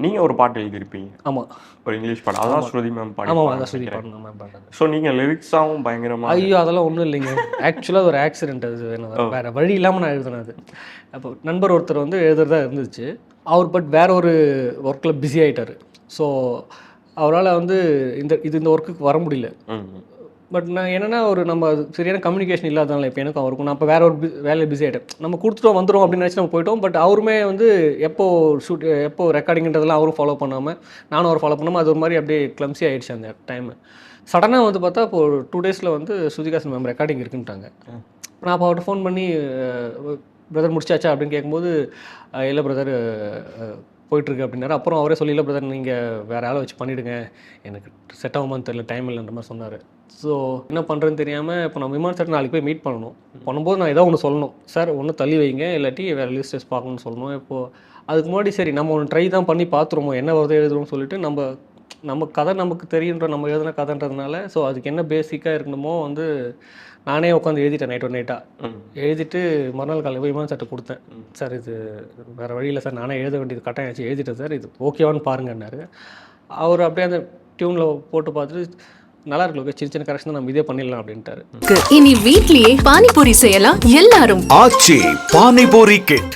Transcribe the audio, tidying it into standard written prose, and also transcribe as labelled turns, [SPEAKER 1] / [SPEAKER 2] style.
[SPEAKER 1] நீங்கள் ஒரு பாட்டு எழுதியிருப்பீங்க.
[SPEAKER 2] ஆமாம்,
[SPEAKER 1] ஒரு இங்கிலீஷ் பாட்டு. அதான் ஸ்ருதி மேம் பாடி.
[SPEAKER 2] ஆமாம், அதான் ஸ்ருதி பாடின மேம் பாடுறது.
[SPEAKER 1] ஸோ நீங்கள் லிரிக்ஸாகவும் பயங்கரமாக.
[SPEAKER 2] ஐயோ அதெல்லாம் ஒன்றும் இல்லைங்க. ஆக்சுவலாக ஒரு ஆக்சிடென்ட். அது வேறு வழி இல்லாமல் நான் எழுதினேன். அது அப்போ நண்பர் ஒருத்தர் வந்து எழுதுறதா இருந்துச்சு. அவர் பட் வேற ஒரு ஒர்க்கில் பிஸி ஆகிட்டார். ஸோ அவரால் வந்து இந்த ஒர்க்குக்கு வர முடியல. பட் நான் என்னென்னா ஒரு நம்ம சரியான கம்யூனிகேஷன் இல்லாதனால இப்போ எனக்கும் அவருக்கும் நான் இப்போ வேற ஒரு வேலையை பிஸி ஆகிட்டேன். நம்ம கொடுத்துட்டோம் வந்துடும் அப்படின்னு நினச்சி நம்ம போயிட்டோம். பட் அவருமே வந்து எப்போ ரெக்கார்டிங்கிறதெல்லாம் அவரும் ஃபாலோ பண்ணாமல் நானும் அவர் ஃபாலோ பண்ணாமல் அது ஒரு மாதிரி அப்படியே கிளம்ஸி ஆகிடுச்சு அந்த டைமு. சடனாக வந்து பார்த்தா இப்போ ஒரு 2 days வந்து ஸ்ருதிஹாசன் மேம் ரெக்கார்டிங் இருக்குன்ட்டாங்க. நான் அப்போ அவர்கிட்ட ஃபோன் பண்ணி பிரதர் முடிச்சாச்சா அப்படின்னு கேட்கும்போது இல்லை பிரதர் போயிட்டுருக்கு அப்படின்னாரு. அப்புறம் அவரே சொல்லி இல்லை பிரதர் நீங்கள் வேறு ஆளை வச்சு பண்ணிவிடுங்க, எனக்கு செட் ஆகுமான்னு தெரியல, டைம் இல்லைன்ற மாதிரி சொன்னார். ஸோ என்ன பண்ணுறதுன்னு தெரியாமல் இப்போ நம்ம விமான சார் நாளைக்கு போய் மீட் பண்ணணும். பண்ணும்போது நான் ஏதோ ஒன்று சொல்லணும், சார் ஒன்று தள்ளி வைங்க இல்லாட்டி வேறு லிஸ்டஸ் பார்க்கணும்னு சொல்லணும். இப்போது அதுக்கு முன்னாடி சரி நம்ம ஒன்று ட்ரை தான் பண்ணி பார்த்துருமோ என்ன வருது எழுதுறோம்னு சொல்லிட்டு நம்ம கதை நமக்கு தெரியுன்ற நம்ம எழுதின கதைன்றதுனால ஸோ அதுக்கு என்ன பேசிக்காக இருக்கணுமோ வந்து நானே உட்காந்து எழுதிட்டேன் நைட்டாக எழுதிட்டு மறுநாள் காலையில் போய் விமான சார்ட்ட கொடுத்தேன். சார் இது வேறு வழியில் சார் நானே எழுத வேண்டியது கட்டாயம் ஆச்சு, எழுதிட்டேன் சார், இது ஓகேவான்னு பாருங்கன்னாரு. அவர் அப்படியே அந்த டியூனில் போட்டு பார்த்துட்டு நல்லா இருக்கு, சின்ன சின்ன கரெக்ஷன் நம்ம இதே பண்ணிடலாம் அப்படின்ட்டாரு.
[SPEAKER 3] இனி வீட்லயே பானிபூரி செய்யலாம் எல்லாரும்.
[SPEAKER 4] ஆச்சி பானிபூரி கிட்.